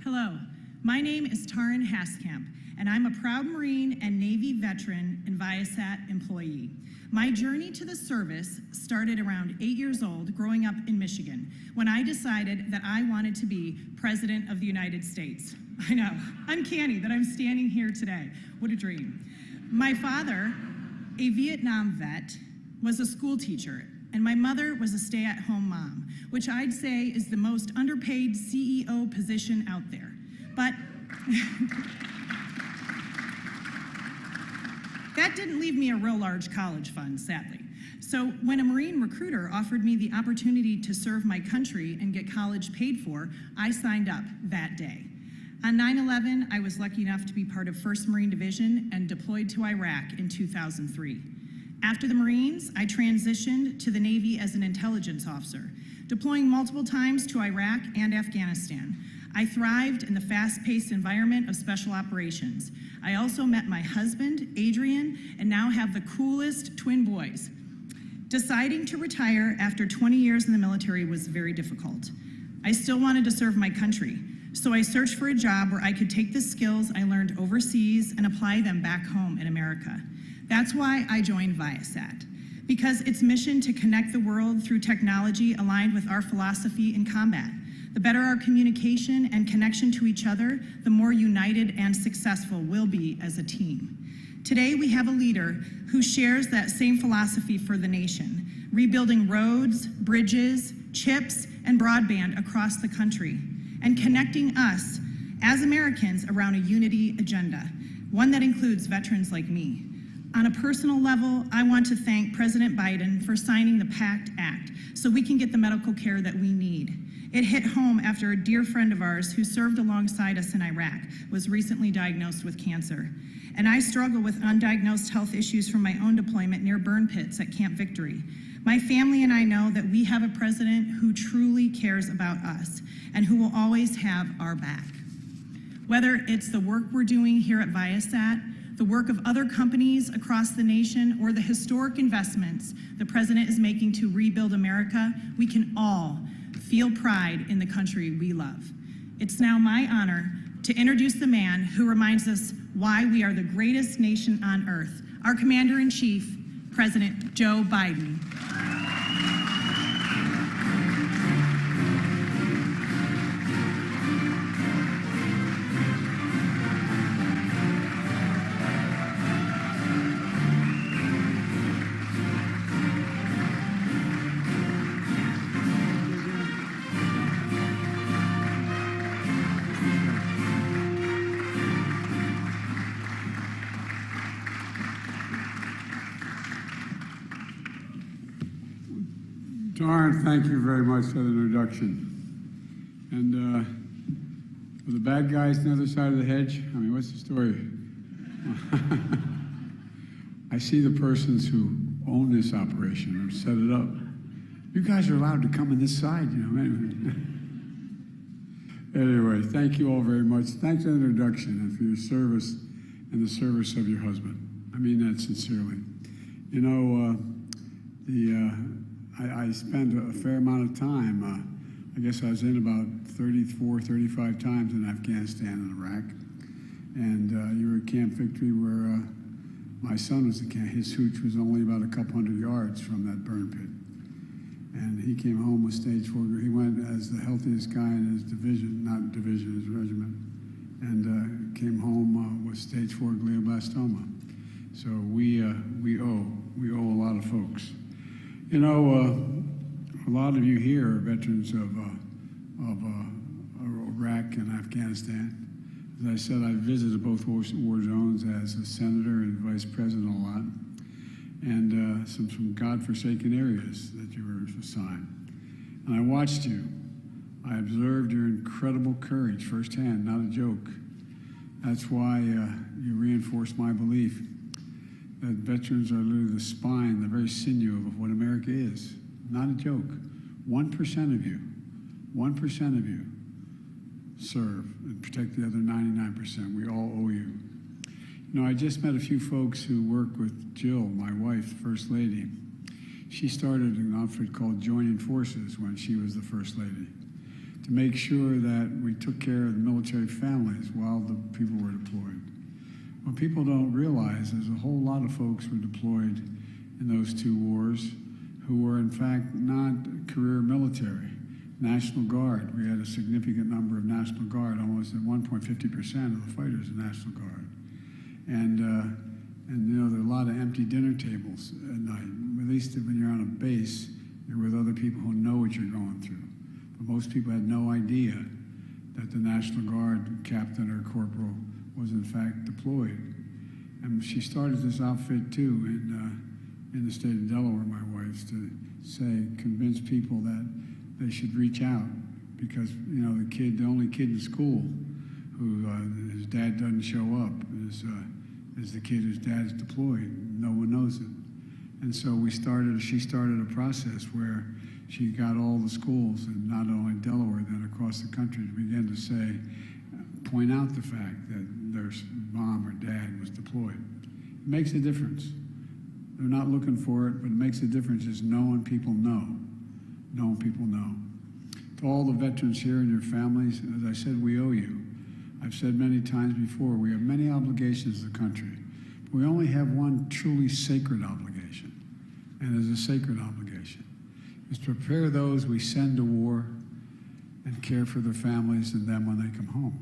Hello, my name is Taryn Haskamp, and I'm a proud Marine and Navy veteran and Viasat employee. My journey to the service started around 8 years old growing up in Michigan when I decided that I wanted to be President of the United States. I know, I'm canny that I'm standing here today. What a dream. My father, a Vietnam vet, was a school teacher, and my mother was a stay-at-home mom, which I'd say is the most underpaid CEO position out there. But that didn't leave me a real large college fund, sadly. So when a Marine recruiter offered me the opportunity to serve my country and get college paid for, I signed up that day. On 9/11, I was lucky enough to be part of 1st Marine Division and deployed to Iraq in 2003. After the Marines, I transitioned to the Navy as an intelligence officer, deploying multiple times to Iraq and Afghanistan. I thrived in the fast-paced environment of special operations. I also met my husband, Adrian, and now have the coolest twin boys. Deciding to retire after 20 years in the military was very difficult. I still wanted to serve my country, so I searched for a job where I could take the skills I learned overseas and apply them back home in America. That's why I joined Viasat, because its mission to connect the world through technology aligned with our philosophy in combat. The better our communication and connection to each other, the more united and successful we'll be as a team. Today, we have a leader who shares that same philosophy for the nation, rebuilding roads, bridges, chips, and broadband across the country, and connecting us as Americans around a unity agenda, one that includes veterans like me. On a personal level, I want to thank President Biden for signing the PACT Act so we can get the medical care that we need. It hit home after a dear friend of ours who served alongside us in Iraq was recently diagnosed with cancer. And I struggle with undiagnosed health issues from my own deployment near burn pits at Camp Victory. My family and I know that we have a president who truly cares about us and who will always have our back. Whether it's the work we're doing here at Viasat, the work of other companies across the nation, or the historic investments the president is making to rebuild America, we can all feel pride in the country we love. It's now my honor to introduce the man who reminds us why we are the greatest nation on earth, our Commander-in-Chief, President Joe Biden. Darn, thank you very much for the introduction. And for the bad guys on the other side of the hedge, I mean, what's the story? I see the persons who own this operation or set it up. You guys are allowed to come on this side, you know. Anyway, thank you all very much. Thanks for the introduction and for your service and the service of your husband. I mean that sincerely. You know, I spent a fair amount of time, I guess I was in about 34, 35 times in Afghanistan and Iraq. And you were at Camp Victory where my son was at camp. His hooch was only about a couple hundred yards from that burn pit. And he came home with stage 4. He went as the healthiest guy in his division, not division, his regiment, and came home with stage 4 glioblastoma. So we owe a lot of folks. You know, a lot of you here are veterans of Iraq and Afghanistan. As I said, I visited both war zones as a senator and vice president a lot, and some godforsaken areas that you were assigned. And I watched you. I observed your incredible courage firsthand, not a joke. That's why you reinforced my belief that veterans are literally the spine, the very sinew of what America is. Not a joke. 1% of you serve and protect the other 99%. We all owe you. You know, I just met a few folks who work with Jill, my wife, First Lady. She started an outfit called Joining Forces when she was the First Lady to make sure that we took care of the military families while the people were deployed. What people don't realize is a whole lot of folks were deployed in those two wars who were in fact not career military. National Guard, we had a significant number of National Guard, almost at one point 50% of the fighters in National Guard. And you know, there are a lot of empty dinner tables at night. At least when you're on a base, you're with other people who know what you're going through. But most people had no idea that the National Guard captain or corporal was in fact deployed. And she started this outfit too in the state of Delaware, my wife's, to say, convince people that they should reach out because, you know, the only kid in school who his dad doesn't show up is the kid whose dad's deployed. No one knows it. And so she started a process where she got all the schools, and not only Delaware, then across the country, to begin to say, point out the fact that their mom or dad was deployed. It makes a difference. They're not looking for it, but it makes a difference is knowing people know. Knowing people know. To all the veterans here and your families, as I said, we owe you. I've said many times before, we have many obligations to the country. We only have one truly sacred obligation, and it's a sacred obligation. It's to prepare those we send to war and care for their families and them when they come home.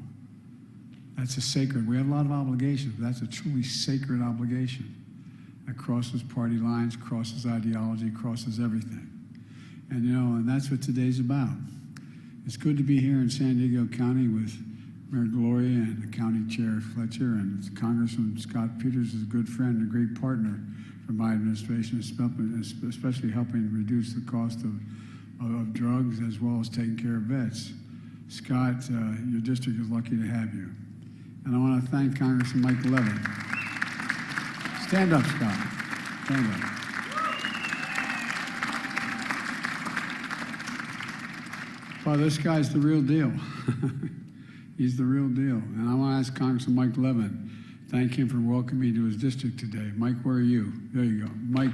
That's a sacred, we have a lot of obligations, but that's a truly sacred obligation that crosses party lines, crosses ideology, crosses everything. And you know, and that's what today's about. It's good to be here in San Diego County with Mayor Gloria and the County Chair Fletcher, and Congressman Scott Peters is a good friend and a great partner for my administration, especially helping reduce the cost of drugs as well as taking care of vets. Scott, your district is lucky to have you. And I want to thank Congressman Mike Levin. Stand up, Scott. Stand up. Well, this guy's the real deal. He's the real deal. And I want to ask Congressman Mike Levin, thank him for welcoming me to his district today. Mike, where are you? There you go. Mike.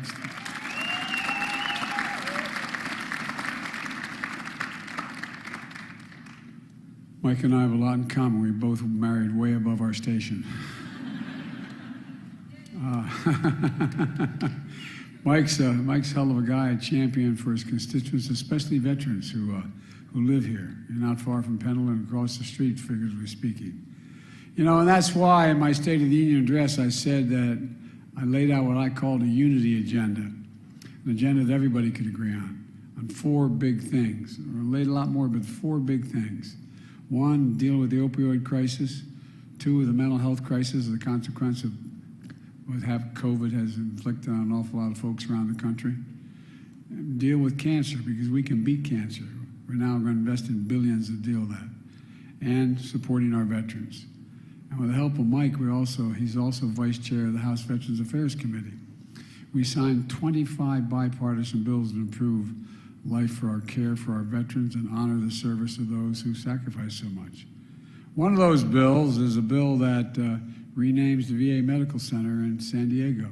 Mike and I have a lot in common. We both married way above our station. Mike's hell of a guy, a champion for his constituents, especially veterans who live here. You're not far from Pendleton, across the street, figuratively speaking. You know, and that's why in my State of the Union address I said that I laid out what I called a unity agenda, an agenda that everybody could agree on four big things. I laid a lot more, but four big things. One, deal with the opioid crisis. Two, the mental health crisis, the consequence of what COVID has inflicted on an awful lot of folks around the country. And deal with cancer, because we can beat cancer. We're now going to invest in billions to deal with that. And supporting our veterans. And with the help of Mike, he's also vice chair of the House Veterans Affairs Committee. We signed 25 bipartisan bills to improve life for our care for our veterans and honor the service of those who sacrifice so much. One of those bills is a bill that renames the VA Medical Center in San Diego.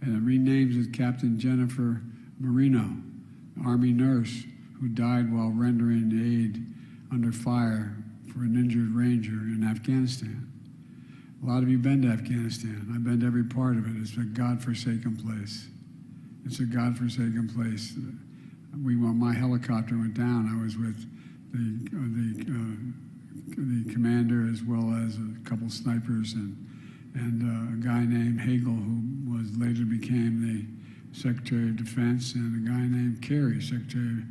And it renames it Captain Jennifer Marino, Army nurse who died while rendering aid under fire for an injured ranger in Afghanistan. A lot of you been to Afghanistan. I've been to every part of it. It's a godforsaken place. It's a godforsaken place. When my helicopter went down, I was with the commander as well as a couple snipers and a guy named Hagel, who later became the Secretary of Defense, and a guy named Kerry, Secretary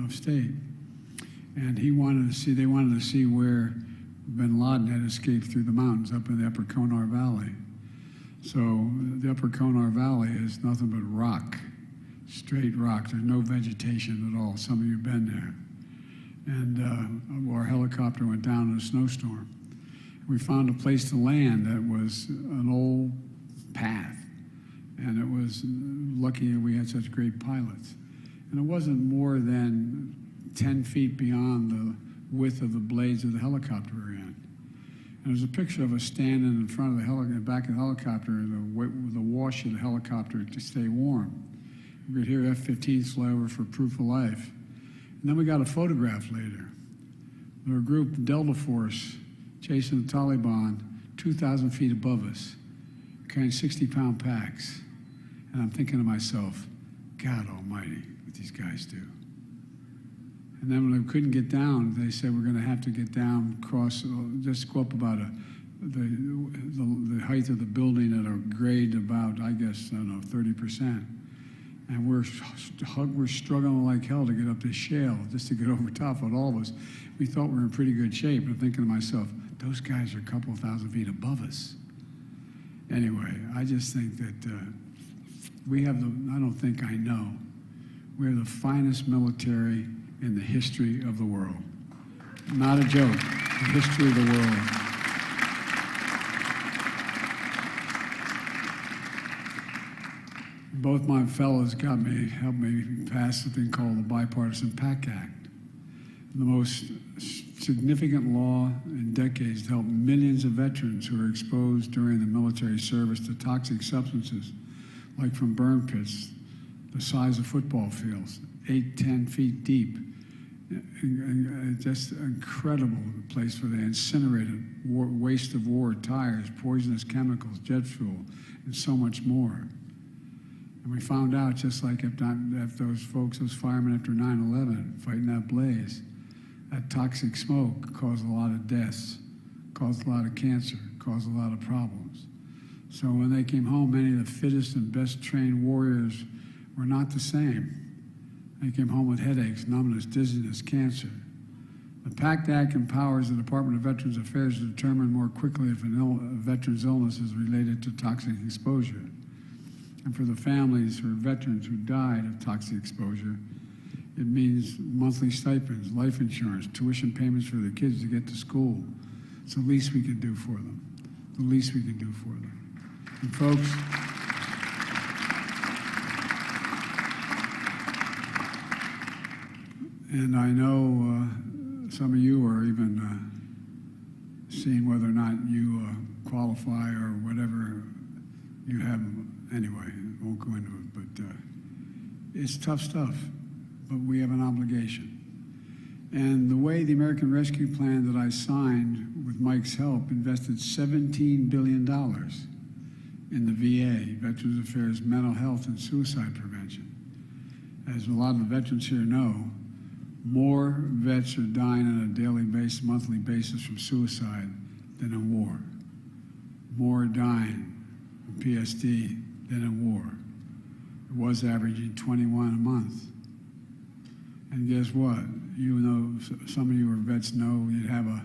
of State. And they wanted to see where bin Laden had escaped through the mountains up in the Upper Konar Valley. So the Upper Konar Valley is nothing but rock, straight rock. There's no vegetation at all. Some of you have been there. And our helicopter went down in a snowstorm. We found a place to land that was an old path. And it was lucky that we had such great pilots. And it wasn't more than 10 feet beyond the width of the blades of the helicopter we were in. And there's a picture of us standing in front of the back of the helicopter, the wash of the helicopter to stay warm. We could hear F-15s fly over for proof of life. And then we got a photograph later. There were a group, Delta Force, chasing the Taliban 2,000 feet above us, carrying 60-pound packs. And I'm thinking to myself, God almighty, what these guys do. And then when they couldn't get down, they said, we're going to have to get down, cross, just go up about the height of the building at a grade about, I guess, I don't know, 30%. And we're struggling like hell to get up this shale, just to get over top of all of us. We thought we were in pretty good shape. I'm thinking to myself, those guys are a couple thousand feet above us. Anyway, I just think that we have I don't think I know, we're the finest military in the history of the world. Not a joke, the history of the world. Both my fellows helped me pass something called the Bipartisan PAC Act, the most significant law in decades to help millions of veterans who were exposed during the military service to toxic substances, like from burn pits, the size of football fields, 8, 10 feet deep. Just an incredible place where they incinerated waste of war, tires, poisonous chemicals, jet fuel, and so much more. And we found out, just like if those folks, those firemen after 9/11, fighting that blaze, that toxic smoke caused a lot of deaths, caused a lot of cancer, caused a lot of problems. So when they came home, many of the fittest and best trained warriors were not the same. They came home with headaches, numbness, dizziness, cancer. The PACT Act empowers the Department of Veterans Affairs to determine more quickly if a veteran's illness is related to toxic exposure. And for the families or veterans who died of toxic exposure, it means monthly stipends, life insurance, tuition payments for the kids to get to school. It's the least we can do for them. The least we can do for them. And folks, and I know some of you are even seeing whether or not you qualify or whatever you have. Anyway, I won't go into it, but it's tough stuff, but we have an obligation. And the way the American Rescue Plan that I signed with Mike's help invested $17 billion in the VA, Veterans Affairs, mental health, and suicide prevention. As a lot of the veterans here know, more vets are dying on a daily basis, monthly basis from suicide than in war. More are dying from PSD than in war. It was averaging 21 a month. And guess what? You know, some of you are vets know you'd have a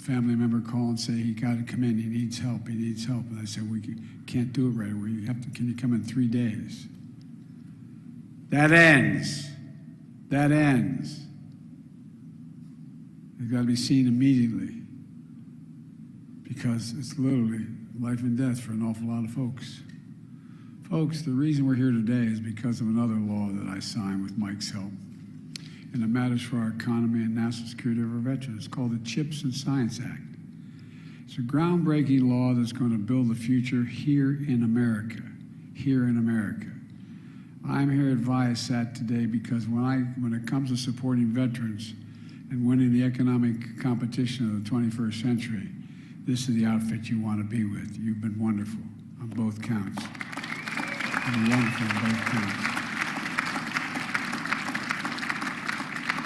family member call and say, he got to come in, he needs help, he needs help. And I said, we can't do it right away. Can you come in 3 days? That ends. That ends. They've got to be seen immediately, because it's literally life and death for an awful lot of folks. Folks, the reason we're here today is because of another law that I signed with Mike's help, and it matters for our economy and national security of our veterans. It's called the CHIPS and Science Act. It's a groundbreaking law that's going to build the future here in America, here in America. I'm here at Viasat today because when it comes to supporting veterans and winning the economic competition of the 21st century, this is the outfit you want to be with. You've been wonderful on both counts. You've been wonderful on both counts.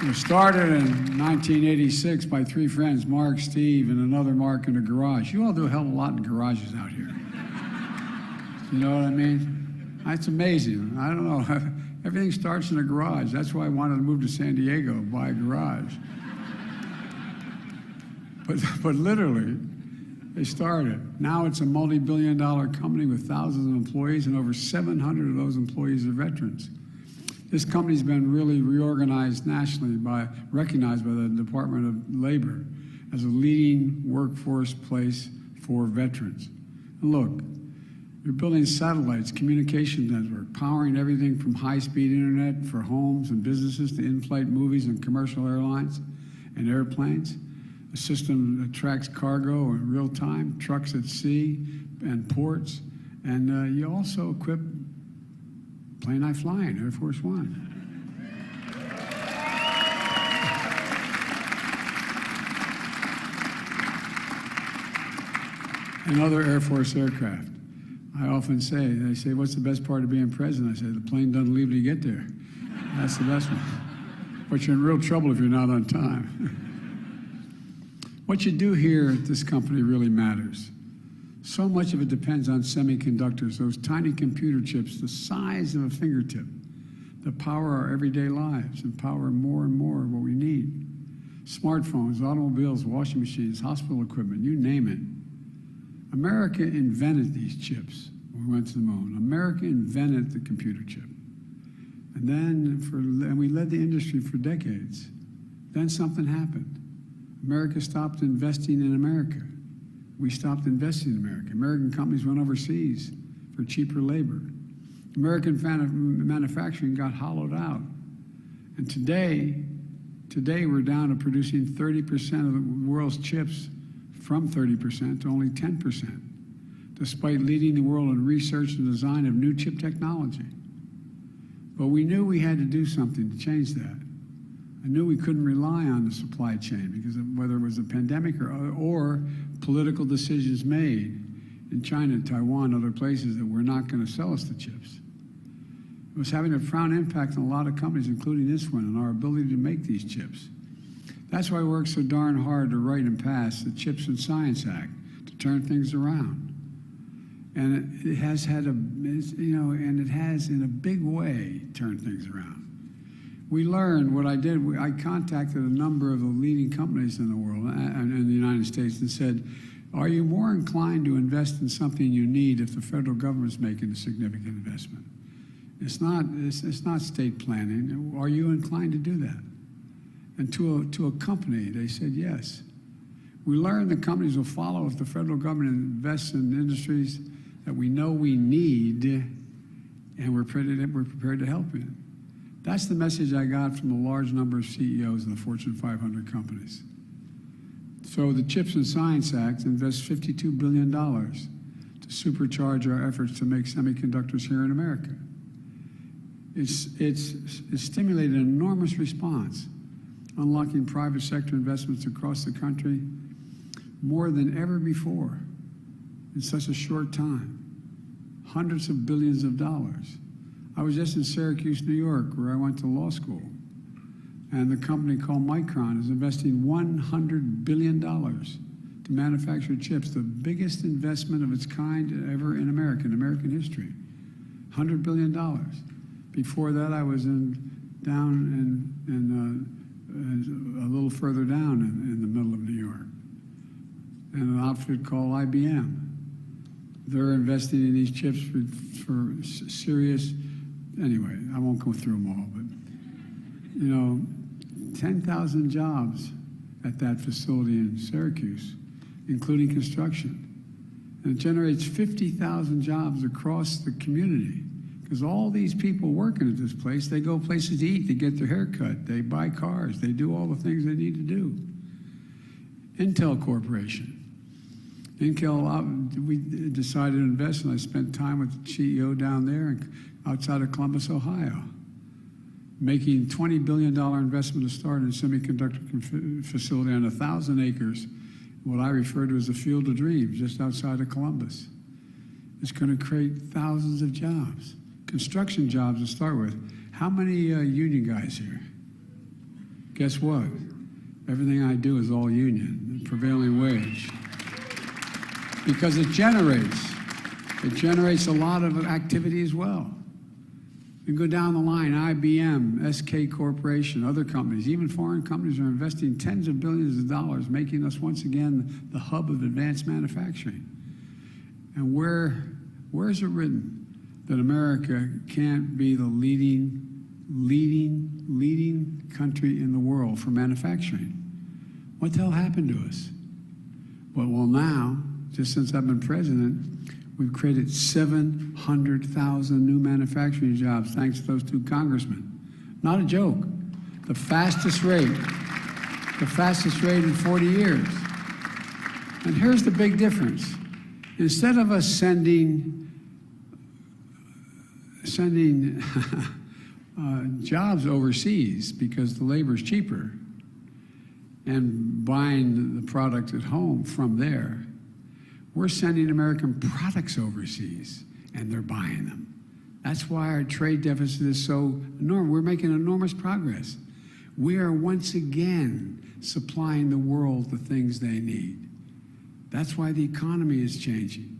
It was started in 1986 by 3 friends, Mark, Steve, and another Mark in a garage. You all do a hell of a lot in garages out here. You know what I mean? It's amazing. I don't know. Everything starts in a garage. That's why I wanted to move to San Diego, buy a garage. But literally, they started. Now it's a multi-billion-dollar company with thousands of employees, and over 700 of those employees are veterans. This company's been really reorganized nationally, recognized by the Department of Labor as a leading workforce place for veterans. And look, you're building satellites, communication network, powering everything from high-speed internet for homes and businesses to in-flight movies and commercial airlines and airplanes. A system that tracks cargo in real time, trucks at sea and ports. And you also equip plane I fly in, Air Force One. and other Air Force aircraft. I often say, they say, what's the best part of being president? I say, the plane doesn't leave till you get there. That's the best one. But you're in real trouble if you're not on time. What you do here at this company really matters. So much of it depends on semiconductors, those tiny computer chips the size of a fingertip that power our everyday lives and power more and more of what we need. Smartphones, automobiles, washing machines, hospital equipment, you name it. America invented these chips when we went to the moon. America invented the computer chip. And we led the industry for decades. Then something happened. America stopped investing in America. We stopped investing in America. American companies went overseas for cheaper labor. American manufacturing got hollowed out. And today we're down to producing 30% of the world's chips, from 30% to only 10%, despite leading the world in research and design of new chip technology. But we knew we had to do something to change that. I knew we couldn't rely on the supply chain because of whether it was a pandemic or political decisions made in China, Taiwan, other places that were not going to sell us the chips. It was having a profound impact on a lot of companies, including this one, and our ability to make these chips. That's why we worked so darn hard to write and pass the Chips and Science Act to turn things around. And it has had and it has in a big way turned things around. We learned what I did. I contacted a number of the leading companies in the world and in the United States and said, are you more inclined to invest in something you need if the federal government's making a significant investment? It's not state planning. Are you inclined to do that? And to a company, they said yes. We learned that companies will follow if the federal government invests in industries that we know we need, and we're prepared to help in. That's the message I got from a large number of CEOs of the Fortune 500 companies. So the Chips and Science Act invests $52 billion to supercharge our efforts to make semiconductors here in America. It's stimulated an enormous response, unlocking private sector investments across the country more than ever before in such a short time. Hundreds of billions of dollars. I was just in Syracuse, New York, where I went to law school. And the company called Micron is investing $100 billion to manufacture chips, the biggest investment of its kind ever in American history. $100 billion. Before that, I was a little further down in the middle of New York, in an outfit called IBM. They're investing in these chips for serious. Anyway, I won't go through them all, but 10,000 jobs at that facility in Syracuse, including construction. And it generates 50,000 jobs across the community. Because all these people working at this place, they go places to eat, they get their hair cut, they buy cars, they do all the things they need to do. Intel Corporation. Intel, we decided to invest, and I spent time with the CEO down there outside of Columbus, Ohio, making $20 billion investment to start in a semiconductor facility on 1,000 acres, what I refer to as the Field of Dreams, just outside of Columbus. It's going to create thousands of jobs. Construction jobs to start with. How many union guys here? Guess what? Everything I do is all union, prevailing wage. Because it generates a lot of activity as well. You go down the line, IBM, SK Corporation, other companies, even foreign companies are investing tens of billions of dollars, making us once again the hub of advanced manufacturing. And where is it written that America can't be the leading country in the world for manufacturing? What the hell happened to us? Well, now, just since I've been president, we've created 700,000 new manufacturing jobs thanks to those two congressmen. Not a joke. The fastest rate in 40 years. And here's the big difference. Instead of us sending jobs overseas because the labor is cheaper and buying the product at home from there, We're sending American products overseas, and they're buying them. That's why our trade deficit is so enormous. We're making enormous progress. We are once again supplying the world the things they need. That's why the economy is changing.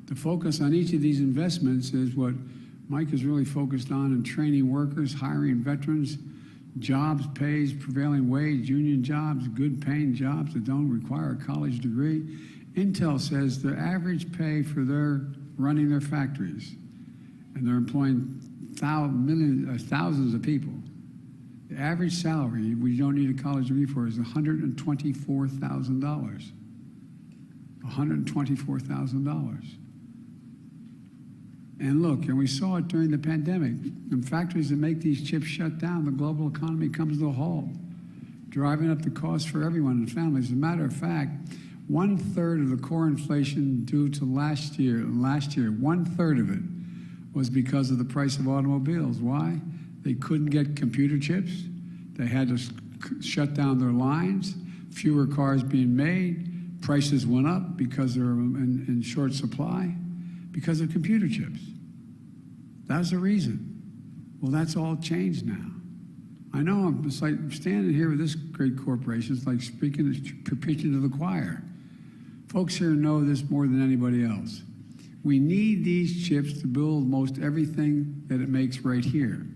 The focus on each of these investments is what Mike is really focused on in training workers, hiring veterans, jobs, pays, prevailing wage, union jobs, good paying jobs that don't require a college degree. Intel says the average pay for their running their factories, and they're employing thousands of people. The average salary we don't need a college degree for is $124,000. $124,000. And look, and we saw it during the pandemic. When factories that make these chips shut down, the global economy comes to a halt, driving up the cost for everyone and families. As a matter of fact, 1/3 of the core inflation due to last year, 1/3 of it was because of the price of automobiles. Why? They couldn't get computer chips. They had to shut down their lines, fewer cars being made, prices went up because they're in short supply because of computer chips. That's the reason. Well, that's all changed now. I know it's like standing here with this great corporation, it's like preaching to the choir. Folks here know this more than anybody else. We need these chips to build most everything that it makes right here.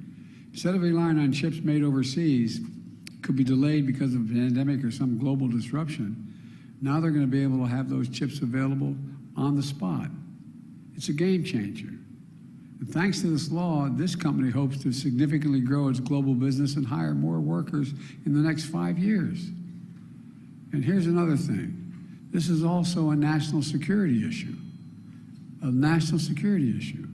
Instead of relying on chips made overseas, could be delayed because of a pandemic or some global disruption, now they're going to be able to have those chips available on the spot. It's a game changer. And thanks to this law, this company hopes to significantly grow its global business and hire more workers in the next 5 years. And here's another thing. This is also a national security issue. A national security issue.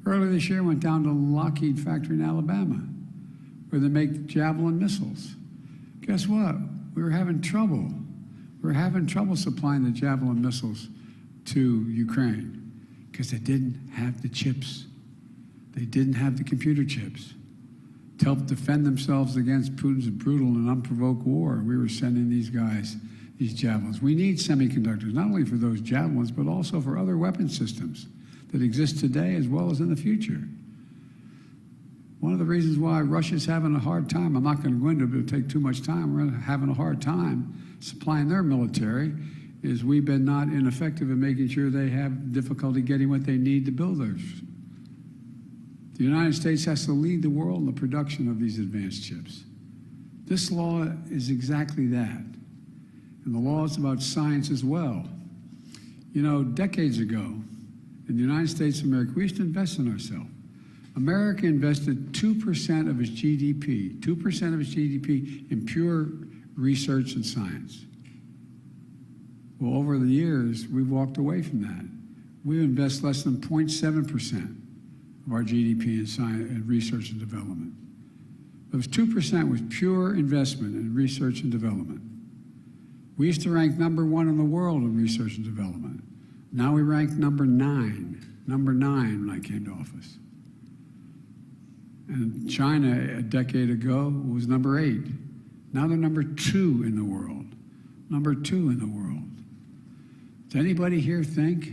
Earlier this year, I went down to Lockheed factory in Alabama, where they make Javelin missiles. Guess what? We were having trouble. We were having trouble supplying the Javelin missiles to Ukraine because they didn't have the chips. They didn't have the computer chips. To help defend themselves against Putin's brutal and unprovoked war, we were sending these guys these Javelins. We need semiconductors, not only for those Javelins, but also for other weapon systems that exist today as well as in the future. One of the reasons why Russia's having a hard time, I'm not going to go into it, it'll take too much time, we're having a hard time supplying their military, is we've been not ineffective in making sure they have difficulty getting what they need to build theirs. The United States has to lead the world in the production of these advanced chips. This law is exactly that. And the law is about science as well. You know, decades ago, in the United States of America, we used to invest in ourselves. America invested 2% of its GDP, 2% of its GDP in pure research and science. Well, over the years, we've walked away from that. We invest less than 0.7% of our GDP in science and research and development. Those 2% was pure investment in research and development. We used to rank #1 in the world in research and development. Now we rank number 9 when I came to office. And China, a decade ago, was number 8. Now they're number 2 in the world. Number 2 in the world. Does anybody here think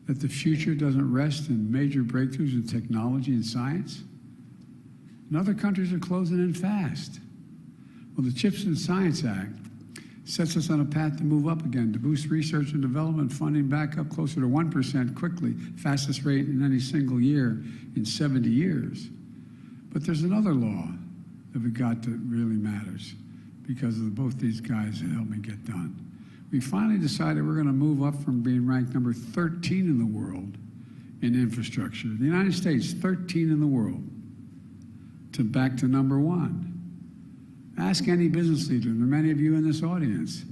that the future doesn't rest in major breakthroughs in technology and science? And other countries are closing in fast. Well, the CHIPS and Science Act sets us on a path to move up again, to boost research and development funding back up closer to 1% quickly, fastest rate in any single year in 70 years. But there's another law that we got that really matters because of both these guys that helped me get done. We finally decided we're going to move up from being ranked number 13 in the world in infrastructure. The United States, 13 in the world, to back to number 1. Ask any business leader, and there are many of you in this audience,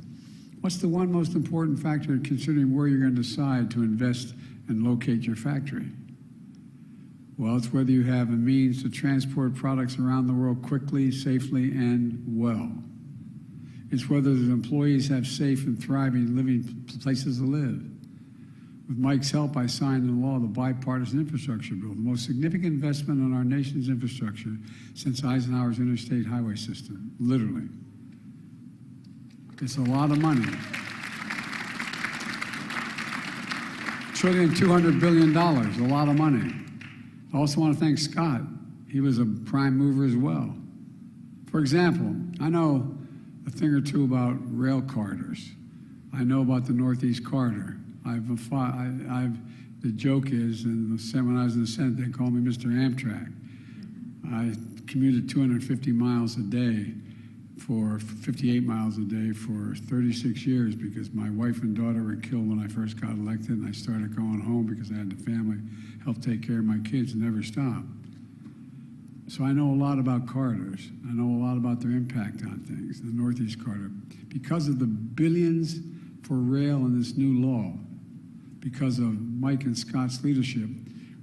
what's the one most important factor in considering where you're going to decide to invest and locate your factory? Well, it's whether you have a means to transport products around the world quickly, safely, and well. It's whether the employees have safe and thriving living places to live. With Mike's help, I signed into law the bipartisan infrastructure bill, the most significant investment in our nation's infrastructure since Eisenhower's interstate highway system, literally. It's a lot of money. $1.2 trillion, a lot of money. I also want to thank Scott. He was a prime mover as well. For example, I know a thing or two about rail corridors. I know about the Northeast Corridor. The joke is, when I was in the Senate, they called me Mr. Amtrak. I commuted 250 miles a day for 58 miles a day for 36 years because my wife and daughter were killed when I first got elected, and I started going home because I had the family help take care of my kids and never stop. So I know a lot about corridors. I know a lot about their impact on things, the Northeast Corridor. Because of the billions for rail in this new law, because of Mike and Scott's leadership,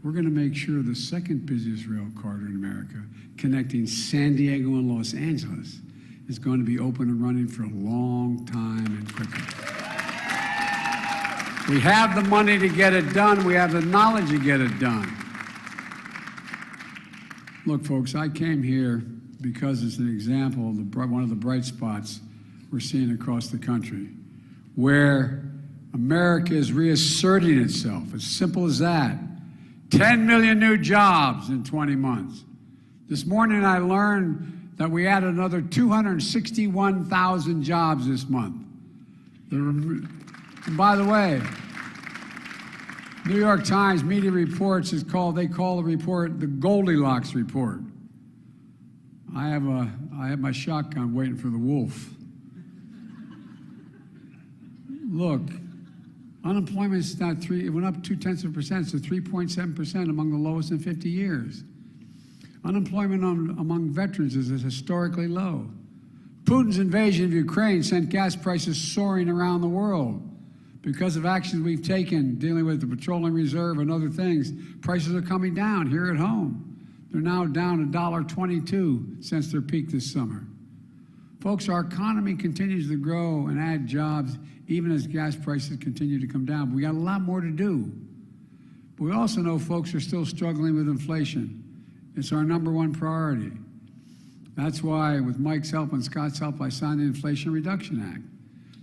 we're going to make sure the second busiest rail corridor in America, connecting San Diego and Los Angeles, is going to be open and running for a long time and quickly. We have the money to get it done. We have the knowledge to get it done. Look, folks, I came here because it's an example of one of the bright spots we're seeing across the country, where America is reasserting itself. As simple as that. 10 million new jobs in 20 months. This morning I learned that we added another 261,000 jobs this month. And by the way, New York Times media reports they call the report the Goldilocks report. I have my shotgun waiting for the wolf. Look, unemployment is not it went up 0.2% to 3.7%, among the lowest in 50 years. Unemployment among veterans is historically low. Putin's invasion of Ukraine sent gas prices soaring around the world. Because of actions we've taken dealing with the petroleum reserve and other things, prices are coming down here at home. They're now down $1.22 since their peak this summer. Folks, our economy continues to grow and add jobs even as gas prices continue to come down. But we got a lot more to do. But we also know folks are still struggling with inflation. It's our #1 priority. That's why, with Mike's help and Scott's help, I signed the Inflation Reduction Act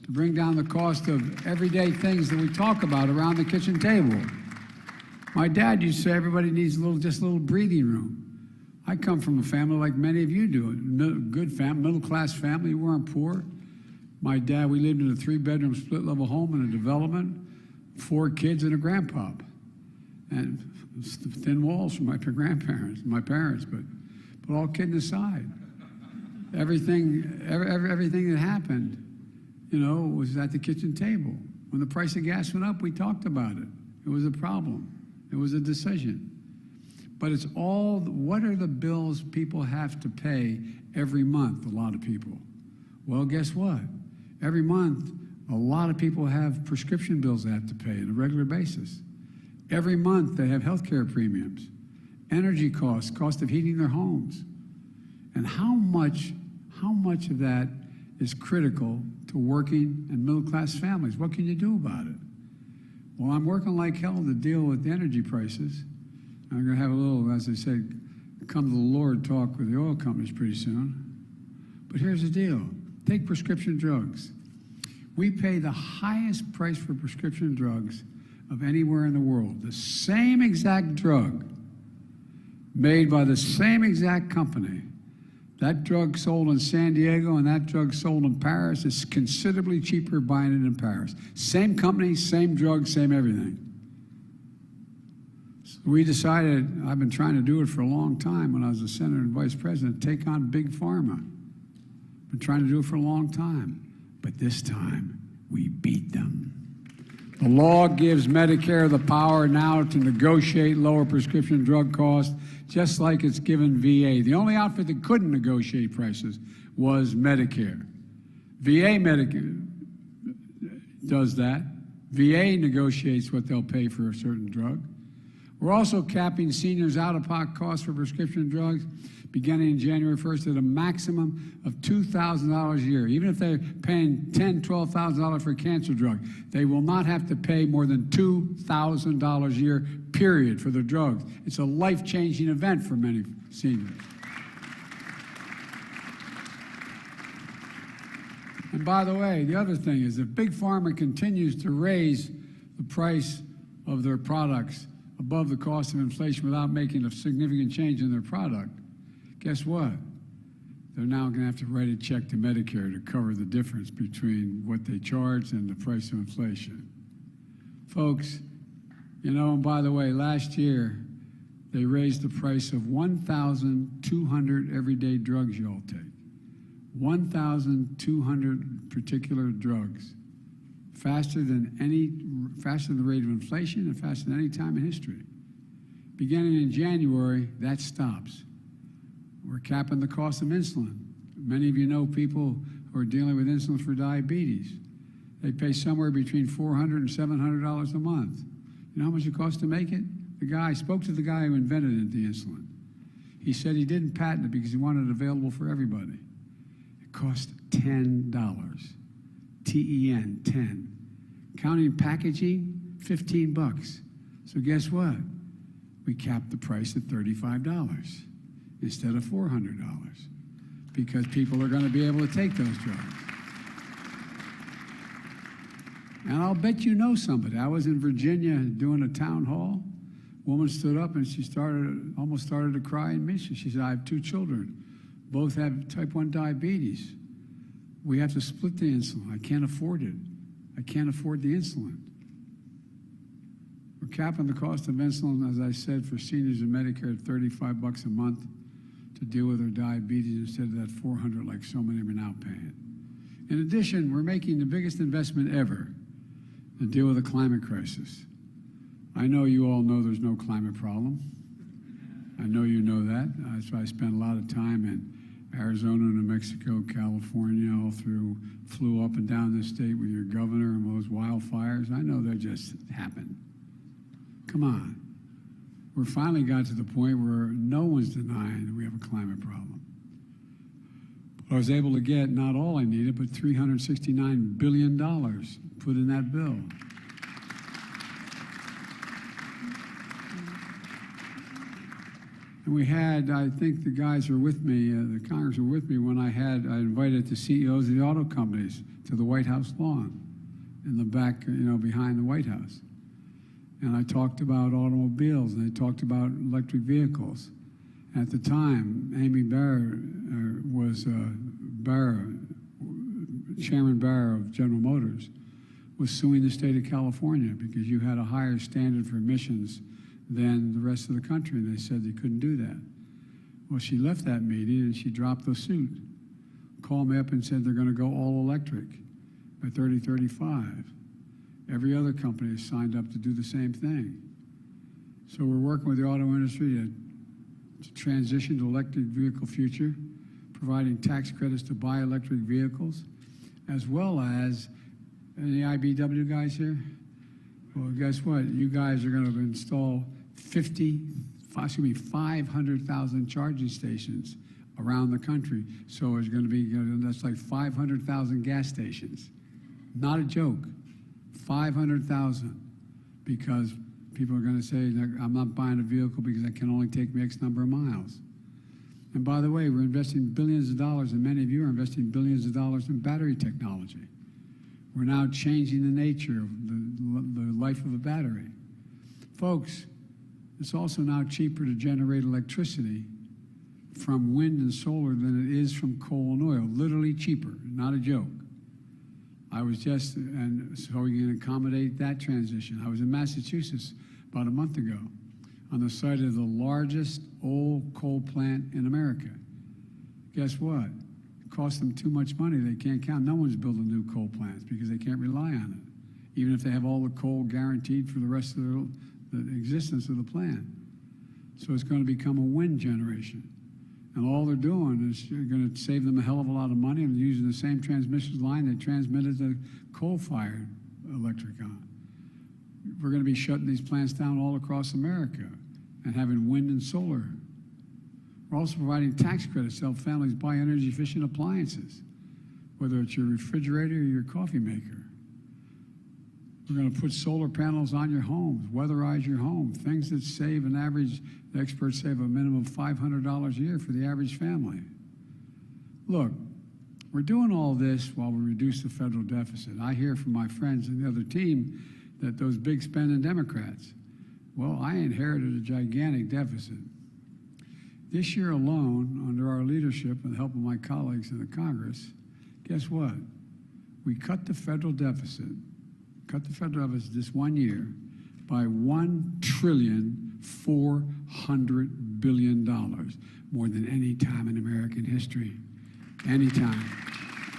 to bring down the cost of everyday things that we talk about around the kitchen table. My dad used to say everybody needs just a little breathing room. I come from a family like many of you do, good family, middle-class family. We weren't poor. My dad, we lived in a 3-bedroom split-level home in a development, 4 kids and a grandpop, and thin walls from my parents, but all kidding aside, everything that happened, was at the kitchen table. When the price of gas went up, we talked about it. It was a problem. It was a decision. But it's all, what are the bills people have to pay every month, a lot of people? Well, guess what? Every month, a lot of people have prescription bills they have to pay on a regular basis. Every month, they have health care premiums, energy costs, cost of heating their homes. And how much of that is critical to working and middle-class families? What can you do about it? Well, I'm working like hell to deal with the energy prices. I'm going to have a little, as I said, come to the Lord talk with the oil companies pretty soon. But here's the deal. Take prescription drugs. We pay the highest price for prescription drugs of anywhere in the world. The same exact drug made by the same exact company. That drug sold in San Diego and that drug sold in Paris is considerably cheaper buying it in Paris. Same company, same drug, same everything. So we decided, I've been trying to do it for a long time when I was a senator and vice president, take on big pharma. Been trying to do it for a long time. But this time, we beat them. The law gives Medicare the power now to negotiate lower prescription drug costs, just like it's given VA. The only outfit that couldn't negotiate prices was Medicare. VA Medicare does that. VA negotiates what they'll pay for a certain drug. We're also capping seniors' out-of-pocket costs for prescription drugs beginning January 1st at a maximum of $2,000 a year. Even if they're paying $10,000, $12,000 for a cancer drug, they will not have to pay more than $2,000 a year, period, for their drugs. It's a life-changing event for many seniors. And by the way, the other thing is if Big Pharma continues to raise the price of their products above the cost of inflation without making a significant change in their product, guess what? They're now going to have to write a check to Medicare to cover the difference between what they charge and the price of inflation. Folks, you know, and by the way, last year, they raised the price of 1,200 everyday drugs you all take. 1,200 particular drugs. Faster than the rate of inflation and faster than any time in history. Beginning in January, that stops. We're capping the cost of insulin. Many of you know people who are dealing with insulin for diabetes. They pay somewhere between $400 and $700 a month. You know how much it costs to make it? I spoke to the guy who invented the insulin. He said he didn't patent it because he wanted it available for everybody. It cost $10. T-E-N, 10. Counting packaging, 15 bucks. So guess what? We capped the price at $35 instead of $400 because people are going to be able to take those drugs. And I'll bet you know somebody. I was in Virginia doing a town hall. A woman stood up and she almost started to cry in me. She said, I have 2 children. Both have type 1 diabetes. We have to split the insulin. I can't afford it. I can't afford the insulin. We're capping the cost of insulin, as I said, for seniors in Medicare at 35 bucks a month to deal with their diabetes instead of that 400 like so many are now paying. In addition, we're making the biggest investment ever to deal with the climate crisis. I know you all know there's no climate problem. I know you know that. That's why I spent a lot of time in Arizona, New Mexico, California, all through, flew up and down this state with your governor and those wildfires. I know that just happened. Come on. We finally got to the point where no one's denying that we have a climate problem. But I was able to get not all I needed, but $369 billion put in that bill. And we had, I think the guys were with me, the Congress were with me when I invited the CEOs of the auto companies to the White House lawn in the back, behind the White House. And I talked about automobiles, and they talked about electric vehicles. At the time, Amy Barr Chairman Barr of General Motors, was suing the state of California because you had a higher standard for emissions than the rest of the country, and they said they couldn't do that. Well, she left that meeting and she dropped the suit. Called me up and said they're going to go all electric by 2035. Every other company has signed up to do the same thing. So we're working with the auto industry to transition to electric vehicle future, providing tax credits to buy electric vehicles, as well as, any IBW guys here? Well, guess what? You guys are going to install 500,000 charging stations around the country. So it's going to be, that's like 500,000 gas stations. Not a joke. 500,000, because people are going to say, I'm not buying a vehicle because it can only take me X number of miles. And by the way, we're investing billions of dollars, and many of you are investing billions of dollars in battery technology. We're now changing the nature of the life of a battery. Folks, it's also now cheaper to generate electricity from wind and solar than it is from coal and oil. Literally cheaper, not a joke. And so we can accommodate that transition. I was in Massachusetts about a month ago on the site of the largest old coal plant in America. Guess what? It costs them too much money. They can't count. No one's building new coal plants because they can't rely on it, even if they have all the coal guaranteed for the rest of the existence of the plant. So it's going to become a wind generation. And all they're doing is going to save them a hell of a lot of money and using the same transmission line they transmitted the coal-fired electric on. We're going to be shutting these plants down all across America and having wind and solar. We're also providing tax credits to help families buy energy-efficient appliances, whether it's your refrigerator or your coffee maker. We're going to put solar panels on your homes, weatherize your home, things that save an average, the experts save a minimum of $500 a year for the average family. Look, we're doing all this while we reduce the federal deficit. I hear from my friends in the other team, that those big spending Democrats. Well, I inherited a gigantic deficit. This year alone, under our leadership and the help of my colleagues in the Congress, guess what? We cut the federal deficit this 1 year by $1.4 trillion, more than any time in American history. Any time.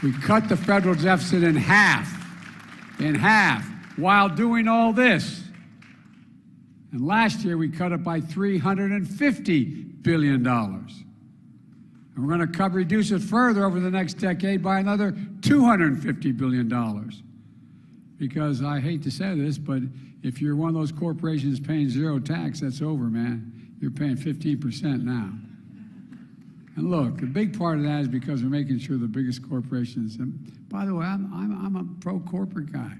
We cut the federal deficit in half, while doing all this. And last year we cut it by $350 billion. And we're going to reduce it further over the next decade by another $250 billion. Because I hate to say this, but if you're one of those corporations paying zero tax, that's over, man. You're paying 15% now. And look, the big part of that is because we're making sure the biggest corporations, and by the way, I'm a pro-corporate guy.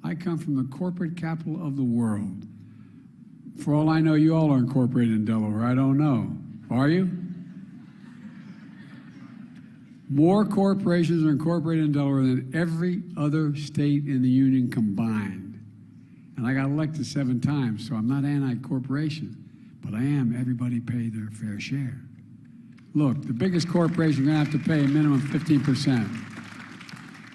I come from the corporate capital of the world. For all I know, you all are incorporated in Delaware. I don't know. Are you? More corporations are incorporated in Delaware than every other state in the union combined. And I got elected 7 times, so I'm not anti-corporation, but I am everybody pay their fair share. Look, the biggest corporation are going to have to pay a minimum 15%.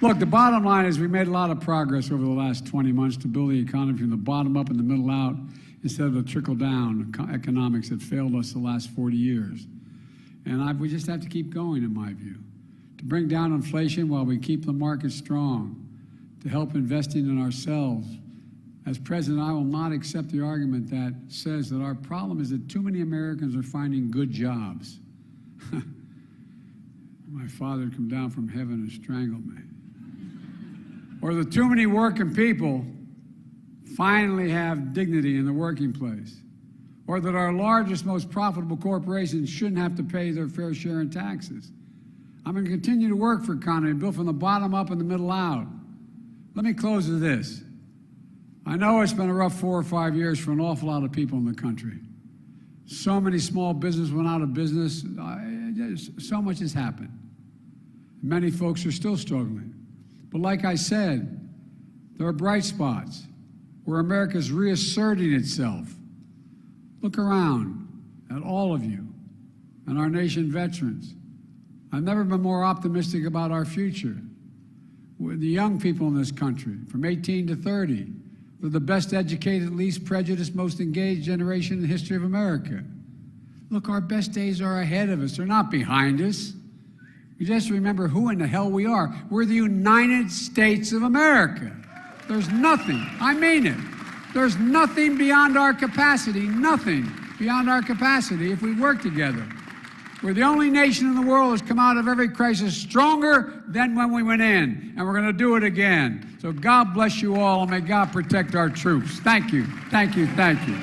Look, the bottom line is we made a lot of progress over the last 20 months to build the economy from the bottom up and the middle out instead of the trickle-down economics that failed us the last 40 years. And we just have to keep going, in my view, to bring down inflation while we keep the market strong, to help investing in ourselves. As president, I will not accept the argument that says that our problem is that too many Americans are finding good jobs. My father had come down from heaven and strangled me. Or that too many working people finally have dignity in the working place. Or that our largest, most profitable corporations shouldn't have to pay their fair share in taxes. I'm going to continue to work for economy built from the bottom up and the middle out. Let me close with this. I know it's been a rough 4 or 5 years for an awful lot of people in the country. So many small businesses went out of business. So much has happened. Many folks are still struggling. But like I said, there are bright spots where America's reasserting itself. Look around at all of you and our nation veterans. I've never been more optimistic about our future. The young people in this country, from 18 to 30, they're the best educated, least prejudiced, most engaged generation in the history of America. Look, our best days are ahead of us. They're not behind us. You just remember who in the hell we are. We're the United States of America. There's nothing, I mean it, there's nothing beyond our capacity, nothing beyond our capacity if we work together. We're the only nation in the world that's come out of every crisis stronger than when we went in, and we're going to do it again. So God bless you all, and may God protect our troops. Thank you, thank you, thank you.